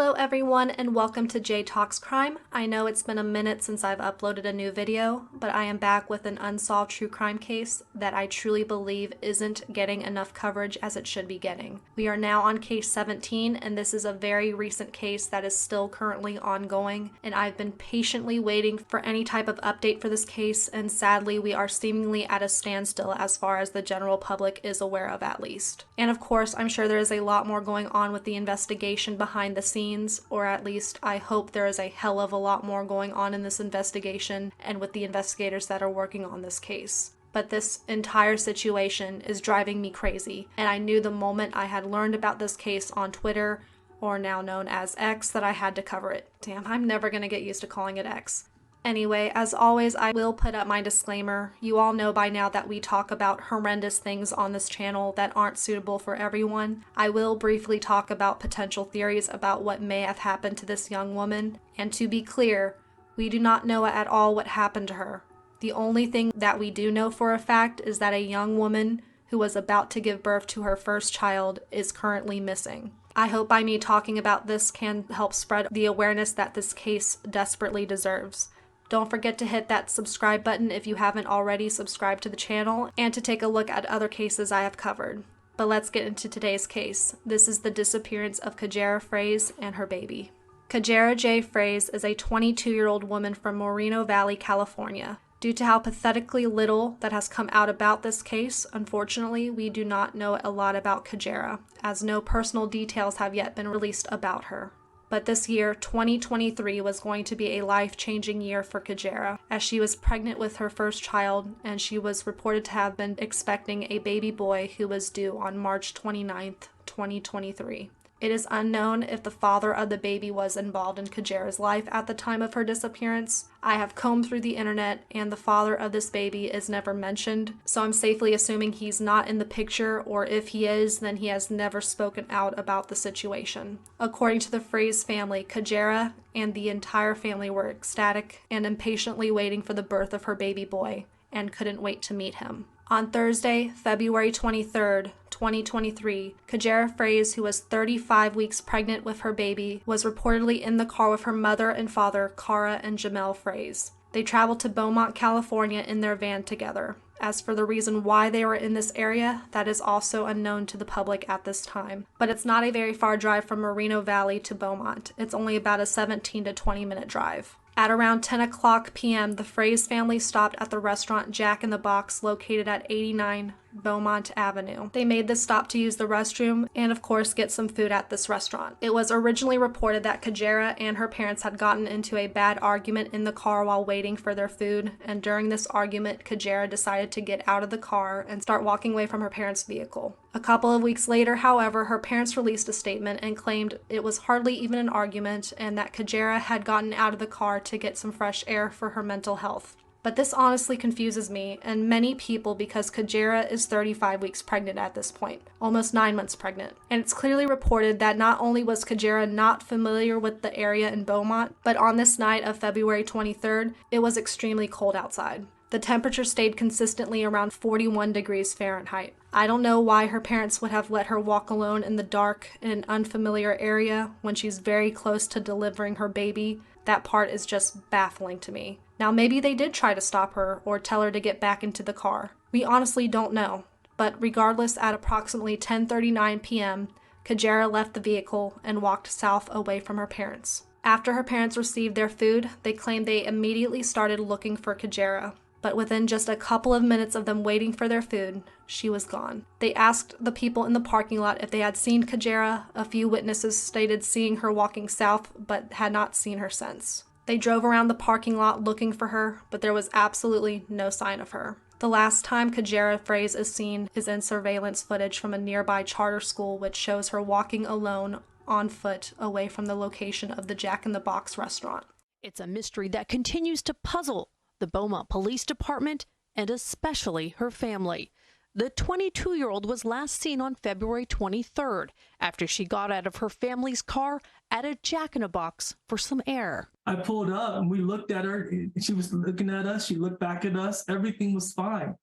Hello everyone and welcome to J Talks Crime. I know it's been a minute since I've uploaded a new video, but I am back with an unsolved true crime case that I truly believe isn't getting enough coverage as it should be getting. We are now on case 17 and this is a very recent case that is still currently ongoing, and I've been patiently waiting for any type of update for this case, and sadly we are seemingly at a standstill as far as the general public is aware of at least. And of course, I'm sure there is a lot more going on with the investigation behind the scenes, or at least I hope there is a hell of a lot more going on in this investigation and with the investigators that are working on this case. But this entire situation is driving me crazy, and I knew the moment I had learned about this case on Twitter, or now known as X, that I had to cover it. Damn, I'm never gonna get used to calling it X. Anyway, as always, I will put up my disclaimer. You all know by now that we talk about horrendous things on this channel that aren't suitable for everyone. I will briefly talk about potential theories about what may have happened to this young woman. And to be clear, we do not know at all what happened to her. The only thing that we do know for a fact is that a young woman who was about to give birth to her first child is currently missing. I hope by me talking about this can help spread the awareness that this case desperately deserves. Don't forget to hit that subscribe button if you haven't already subscribed to the channel, and to take a look at other cases I have covered. But let's get into today's case. This is the disappearance of Cajairah Fraise and her baby. Cajairah J. Fraise is a 22-year-old woman from Moreno Valley, California. Due to how pathetically little that has come out about this case, unfortunately, we do not know a lot about Cajairah, as no personal details have yet been released about her. But this year, 2023, was going to be a life-changing year for Cajairah, as she was pregnant with her first child, and she was reported to have been expecting a baby boy who was due on March 29th, 2023. It is unknown if the father of the baby was involved in Cajairah's life at the time of her disappearance. I have combed through the internet, and the father of this baby is never mentioned, so I'm safely assuming he's not in the picture, or if he is, then he has never spoken out about the situation. According to the Fraise family, Cajairah and the entire family were ecstatic and impatiently waiting for the birth of her baby boy, and couldn't wait to meet him. On Thursday, February 23rd, 2023, Cajairah Fraise, who was 35 weeks pregnant with her baby, was reportedly in the car with her mother and father, Cara and Jamel Fraise. They traveled to Beaumont, California in their van together. As for the reason why they were in this area, that is also unknown to the public at this time. But it's not a very far drive from Moreno Valley to Beaumont. It's only about a 17 to 20 minute drive. At around 10 o'clock p.m., the Fraise family stopped at the restaurant Jack in the Box located at 89 Beaumont Avenue. They made this stop to use the restroom and, of course, get some food at this restaurant. It was originally reported that Cajairah and her parents had gotten into a bad argument in the car while waiting for their food, and during this argument, Cajairah decided to get out of the car and start walking away from her parents' vehicle. A couple of weeks later, however, her parents released a statement and claimed it was hardly even an argument and that Cajairah had gotten out of the car to get some fresh air for her mental health. But this honestly confuses me and many people because Cajairah is 35 weeks pregnant at this point, almost 9 months pregnant. And it's clearly reported that not only was Cajairah not familiar with the area in Beaumont, but on this night of February 23rd, it was extremely cold outside. The temperature stayed consistently around 41 degrees Fahrenheit. I don't know why her parents would have let her walk alone in the dark in an unfamiliar area when she's very close to delivering her baby. That part is just baffling to me. Now maybe they did try to stop her or tell her to get back into the car. We honestly don't know. But regardless, at approximately 10:39 p.m., Cajairah left the vehicle and walked south away from her parents. After her parents received their food, they claimed they immediately started looking for Cajairah. But within just a couple of minutes of them waiting for their food, she was gone. They asked the people in the parking lot if they had seen Cajairah. A few witnesses stated seeing her walking south, but had not seen her since. They drove around the parking lot looking for her, but there was absolutely no sign of her. The last time Cajairah Fraise is seen is in surveillance footage from a nearby charter school, which shows her walking alone on foot away from the location of the Jack in the Box restaurant. It's a mystery that continues to puzzle the Beaumont Police Department, and especially her family. The 22-year-old was last seen on February 23rd after she got out of her family's car at a Jack in the Box for some air. I pulled up and we looked at her. She was looking at us. She looked back at us. Everything was fine.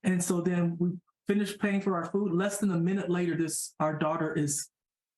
And so then we finished paying for our food. Less than a minute later, our daughter is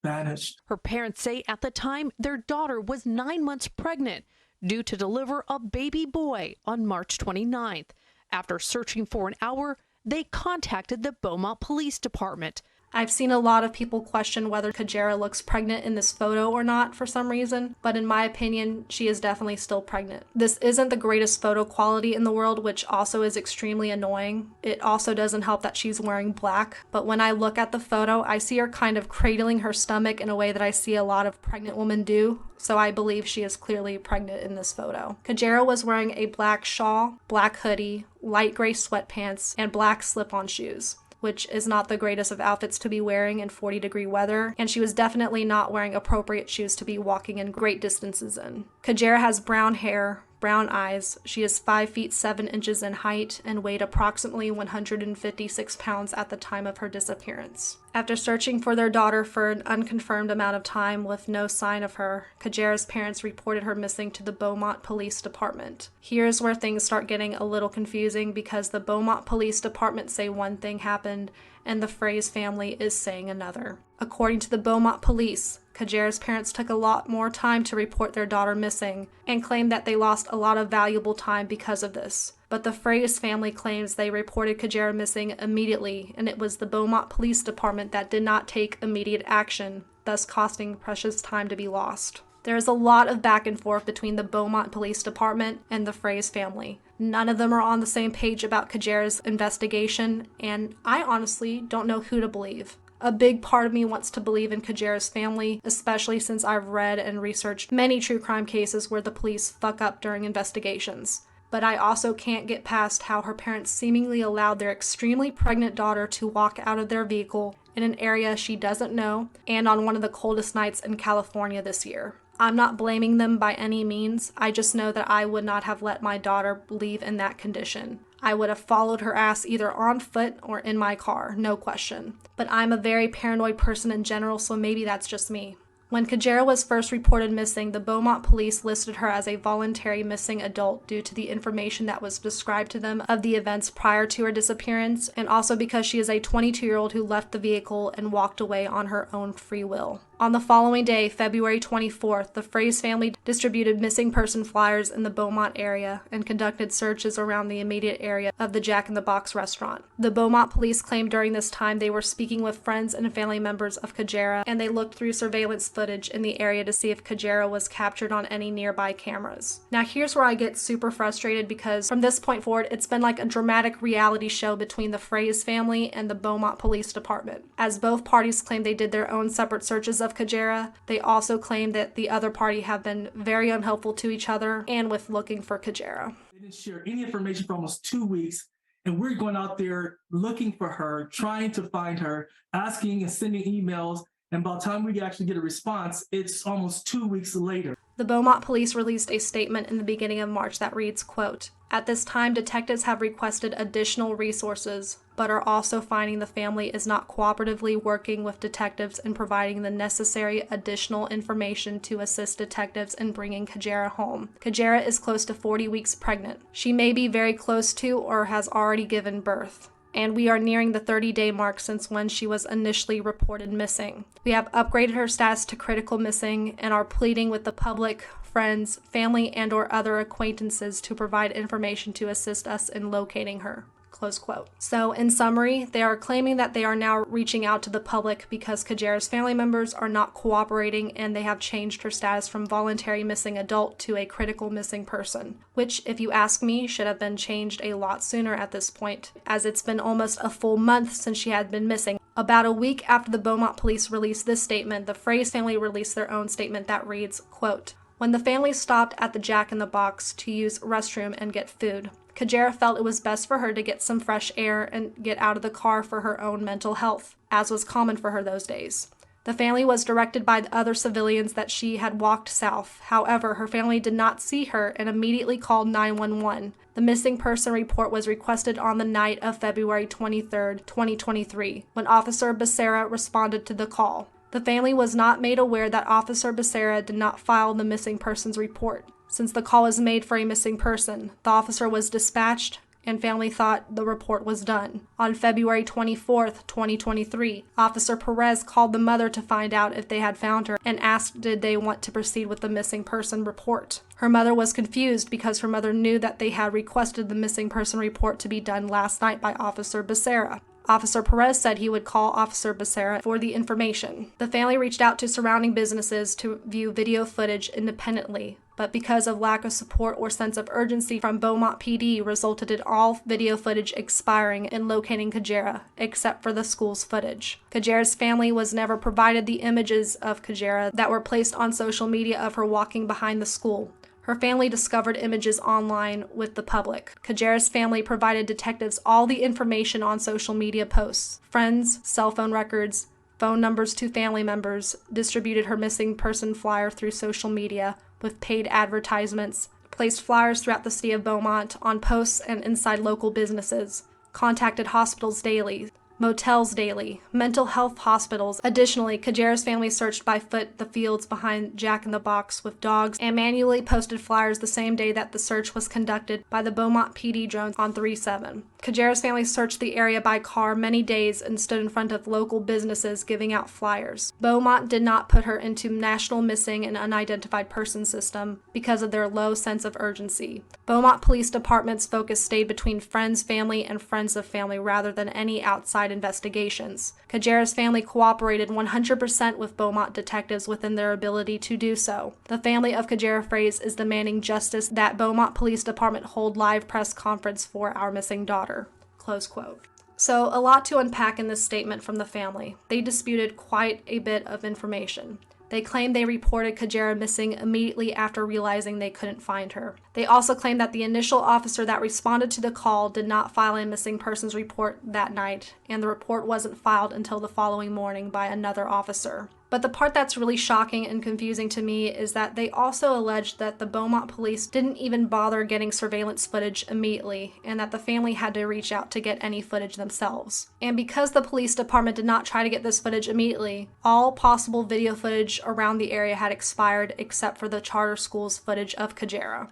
vanished. Her parents say at the time their daughter was 9 months pregnant, due to deliver a baby boy on March 29th. After searching for an hour, they contacted the Beaumont Police Department. I've seen a lot of people question whether Cajairah looks pregnant in this photo or not for some reason, but in my opinion, she is definitely still pregnant. This isn't the greatest photo quality in the world, which also is extremely annoying. It also doesn't help that she's wearing black, but when I look at the photo, I see her kind of cradling her stomach in a way that I see a lot of pregnant women do, so I believe she is clearly pregnant in this photo. Cajairah was wearing a black shawl, black hoodie, light gray sweatpants, and black slip-on shoes, which is not the greatest of outfits to be wearing in 40-degree weather, and she was definitely not wearing appropriate shoes to be walking in great distances in. Cajairah has brown hair, brown eyes. She is 5 feet 7 inches in height and weighed approximately 156 pounds at the time of her disappearance. After searching for their daughter for an unconfirmed amount of time with no sign of her, Cajairah's parents reported her missing to the Beaumont Police Department. Here's where things start getting a little confusing because the Beaumont Police Department say one thing happened and the Fraise family is saying another. According to the Beaumont Police, Cajairah's parents took a lot more time to report their daughter missing and claimed that they lost a lot of valuable time because of this. But the Fraise family claims they reported Cajairah missing immediately, and it was the Beaumont Police Department that did not take immediate action, thus costing precious time to be lost. There is a lot of back and forth between the Beaumont Police Department and the Fraise family. None of them are on the same page about Cajairah's investigation, and I honestly don't know who to believe. A big part of me wants to believe in Cajairah's family, especially since I've read and researched many true crime cases where the police fuck up during investigations. But I also can't get past how her parents seemingly allowed their extremely pregnant daughter to walk out of their vehicle in an area she doesn't know and on one of the coldest nights in California this year. I'm not blaming them by any means. I just know that I would not have let my daughter leave in that condition. I would have followed her ass either on foot or in my car, no question. But I'm a very paranoid person in general, so maybe that's just me. When Cajairah was first reported missing, the Beaumont police listed her as a voluntary missing adult due to the information that was described to them of the events prior to her disappearance, and also because she is a 22-year-old who left the vehicle and walked away on her own free will. On the following day, February 24th, the Fraise family distributed missing person flyers in the Beaumont area and conducted searches around the immediate area of the Jack in the Box restaurant. The Beaumont police claimed during this time they were speaking with friends and family members of Cajairah, and they looked through surveillance footage in the area to see if Cajairah was captured on any nearby cameras. Now here's where I get super frustrated because from this point forward, it's been like a dramatic reality show between the Fraise family and the Beaumont Police Department. As both parties claim they did their own separate searches of Cajairah, they also claim that the other party have been very unhelpful to each other and with looking for Cajairah. They didn't share any information for almost 2 weeks, and we're going out there looking for her, trying to find her, asking and sending emails, and by the time we actually get a response, it's almost 2 weeks later. The Beaumont police released a statement in the beginning of March that reads, quote, "At this time, detectives have requested additional resources, but are also finding the family is not cooperatively working with detectives in providing the necessary additional information to assist detectives in bringing Cajairah home. Cajairah is close to 40 weeks pregnant. She may be very close to or has already given birth. And we are nearing the 30-day mark since when she was initially reported missing. We have upgraded her status to critical missing and are pleading with the public, friends, family, and/or other acquaintances to provide information to assist us in locating her." Close quote. So in summary, they are claiming that they are now reaching out to the public because Cajairah's family members are not cooperating and they have changed her status from voluntary missing adult to a critical missing person, which, if you ask me, should have been changed a lot sooner at this point, as it's been almost a full month since she had been missing. About a week after the Beaumont police released this statement, the Fraise family released their own statement that reads, quote, "When the family stopped at the Jack in the Box to use restroom and get food, Cajairah felt it was best for her to get some fresh air and get out of the car for her own mental health, as was common for her those days. The family was directed by the other civilians that she had walked south. However, her family did not see her and immediately called 911. The missing person report was requested on the night of February 23, 2023, when Officer Becerra responded to the call. The family was not made aware that Officer Becerra did not file the missing persons report. Since the call was made for a missing person, the officer was dispatched and family thought the report was done. On February 24th, 2023, Officer Perez called the mother to find out if they had found her and asked did they want to proceed with the missing person report. Her mother was confused because her mother knew that they had requested the missing person report to be done last night by Officer Becerra. Officer Perez said he would call Officer Becerra for the information. The family reached out to surrounding businesses to view video footage independently, but because of lack of support or sense of urgency from Beaumont PD resulted in all video footage expiring and locating Cajairah, except for the school's footage. Cajairah's family was never provided the images of Cajairah that were placed on social media of her walking behind the school. Her family discovered images online with the public. Cajairah's family provided detectives all the information on social media posts, friends, cell phone records, phone numbers to family members, distributed her missing person flyer through social media with paid advertisements, placed flyers throughout the city of Beaumont on posts and inside local businesses, contacted hospitals daily, motels daily, mental health hospitals. Additionally, Cajairah's family searched by foot the fields behind Jack in the Box with dogs and manually posted flyers the same day that the search was conducted by the Beaumont PD drones on 3/7. Cajairah's family searched the area by car many days and stood in front of local businesses giving out flyers. Beaumont did not put her into National Missing and Unidentified Person System because of their low sense of urgency. Beaumont Police Department's focus stayed between friends, family, and friends of family rather than any outside investigations. Cajairah's family cooperated 100% with Beaumont detectives within their ability to do so. The family of Cajairah Fraise is demanding justice that Beaumont Police Department hold live press conference for our missing daughter." Close quote. So a lot to unpack in this statement from the family. They disputed quite a bit of information. They claimed they reported Cajairah missing immediately after realizing they couldn't find her. They also claimed that the initial officer that responded to the call did not file a missing persons report that night, and the report wasn't filed until the following morning by another officer. But the part that's really shocking and confusing to me is that they also alleged that the Beaumont police didn't even bother getting surveillance footage immediately, and that the family had to reach out to get any footage themselves. And because the police department did not try to get this footage immediately, all possible video footage around the area had expired except for the charter school's footage of Cajairah.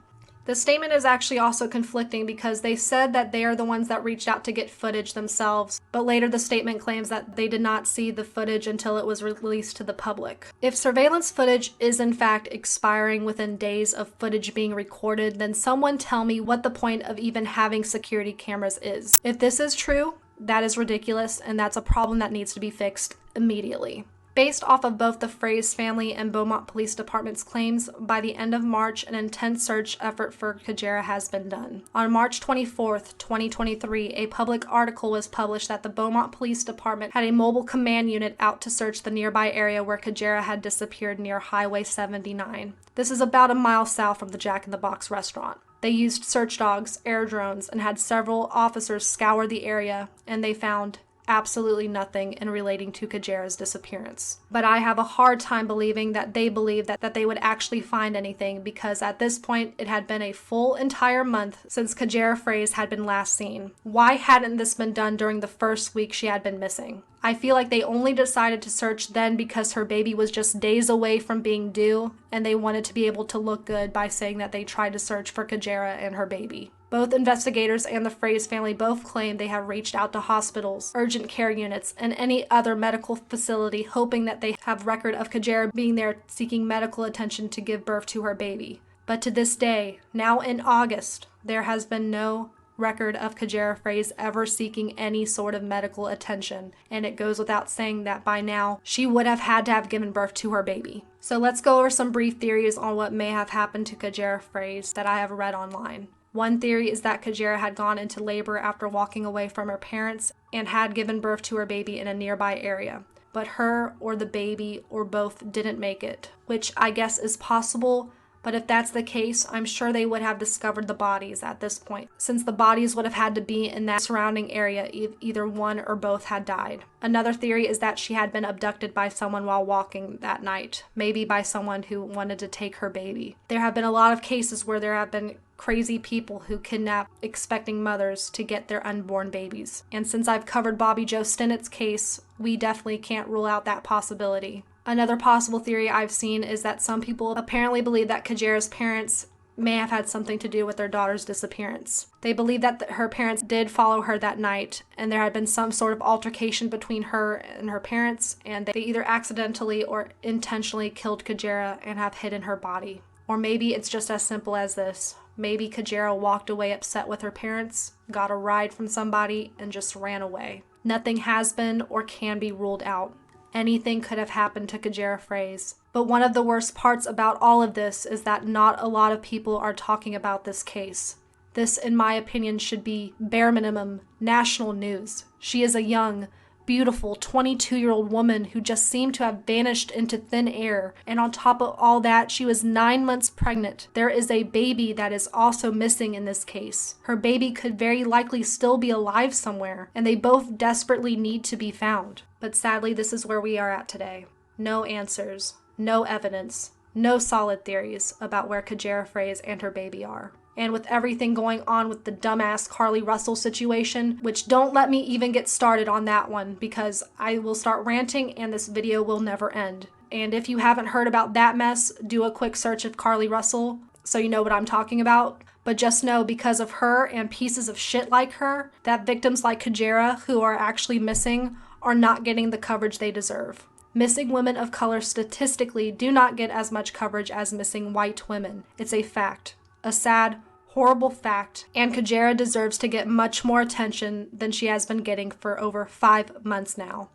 The statement is actually also conflicting because they said that they are the ones that reached out to get footage themselves, but later the statement claims that they did not see the footage until it was released to the public. If surveillance footage is in fact expiring within days of footage being recorded, then someone tell me what the point of even having security cameras is. If this is true, that is ridiculous, and that's a problem that needs to be fixed immediately. Based off of both the Fraise family and Beaumont Police Department's claims, by the end of March, an intense search effort for Cajairah has been done. On March 24th, 2023, a public article was published that the Beaumont Police Department had a mobile command unit out to search the nearby area where Cajairah had disappeared near Highway 79. This is about a mile south from the Jack in the Box restaurant. They used search dogs, air drones, and had several officers scour the area, and they found absolutely nothing in relating to Cajairah's disappearance. But I have a hard time believing that they believed that they would actually find anything, because at this point it had been a full entire month since Cajairah Fraise had been last seen. Why hadn't this been done during the first week she had been missing? I feel like they only decided to search then because her baby was just days away from being due, and they wanted to be able to look good by saying that they tried to search for Cajairah and her baby. Both investigators and the Fraise family both claim they have reached out to hospitals, urgent care units, and any other medical facility hoping that they have record of Cajairah being there seeking medical attention to give birth to her baby. But to this day, now in August, there has been no record of Cajairah Fraise ever seeking any sort of medical attention, and it goes without saying that by now she would have had to have given birth to her baby. So let's go over some brief theories on what may have happened to Cajairah Fraise that I have read online. One theory is that Cajairah had gone into labor after walking away from her parents and had given birth to her baby in a nearby area, but her or the baby or both didn't make it, which I guess is possible. But if that's the case, I'm sure they would have discovered the bodies at this point, since the bodies would have had to be in that surrounding area if either one or both had died. Another theory is that she had been abducted by someone while walking that night, maybe by someone who wanted to take her baby. There have been a lot of cases where there have been crazy people who kidnap expecting mothers to get their unborn babies. And since I've covered Bobby Joe Stinnett's case, we definitely can't rule out that possibility. Another possible theory I've seen is that some people apparently believe that Cajairah's parents may have had something to do with their daughter's disappearance. They believe that her parents did follow her that night, and there had been some sort of altercation between her and her parents, and they either accidentally or intentionally killed Cajairah and have hidden her body. Or maybe it's just as simple as this. Maybe Cajairah walked away upset with her parents, got a ride from somebody, and just ran away. Nothing has been or can be ruled out. Anything could have happened to Cajairah Fraise. But one of the worst parts about all of this is that not a lot of people are talking about this case. This, in my opinion, should be bare minimum national news. She is a young, beautiful 22-year-old woman who just seemed to have vanished into thin air. And on top of all that, she was 9 months pregnant. There is a baby that is also missing in this case. Her baby could very likely still be alive somewhere, and they both desperately need to be found. But sadly, this is where we are at today. No answers, no evidence, no solid theories about where Cajairah Fraise and her baby are. And with everything going on with the dumbass Carlee Russell situation, which don't let me even get started on that one because I will start ranting and this video will never end. And if you haven't heard about that mess, do a quick search of Carlee Russell so you know what I'm talking about. But just know, because of her and pieces of shit like her, that victims like Cajairah, who are actually missing, are not getting the coverage they deserve. Missing women of color statistically do not get as much coverage as missing white women. It's a fact. A sad, horrible fact, and Cajairah deserves to get much more attention than she has been getting for over 5 months now.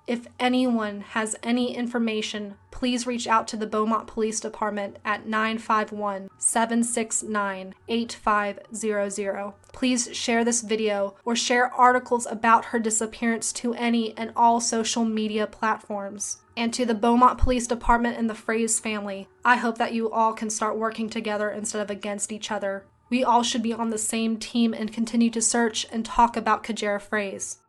If anyone has any information, please reach out to the Beaumont Police Department at 951-769-8500. Please share this video or share articles about her disappearance to any and all social media platforms. And to the Beaumont Police Department and the Fraise family, I hope that you all can start working together instead of against each other. We all should be on the same team and continue to search and talk about Cajairah Fraise.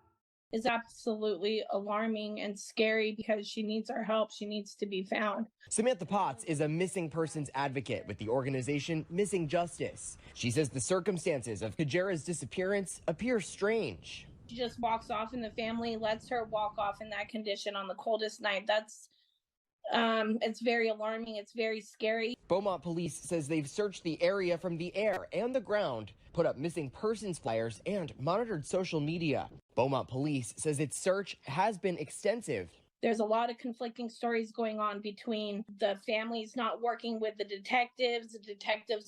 Is absolutely alarming and scary because she needs our help. She needs to be found. Samantha Potts is a missing persons advocate with the organization Missing Justice. She says the circumstances of Cajairah's disappearance appear strange. She just walks off and the family lets her walk off in that condition on the coldest night. That's it's very alarming. It's very scary. Beaumont police says they've searched the area from the air and the ground, put up missing persons flyers, and monitored social media. Beaumont police says its search has been extensive. There's a lot of conflicting stories going on between the families not working with the detectives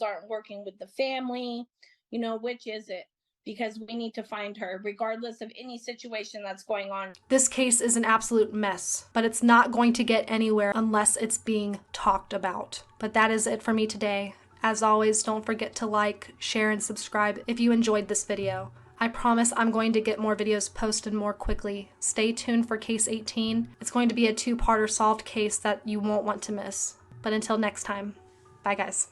aren't working with the family. You know, which is it? Because we need to find her, regardless of any situation that's going on. This case is an absolute mess, but it's not going to get anywhere unless it's being talked about. But that is it for me today. As always, don't forget to like, share, and subscribe if you enjoyed this video. I promise I'm going to get more videos posted more quickly. Stay tuned for Case 18. It's going to be a 2-parter solved case that you won't want to miss. But until next time, bye guys.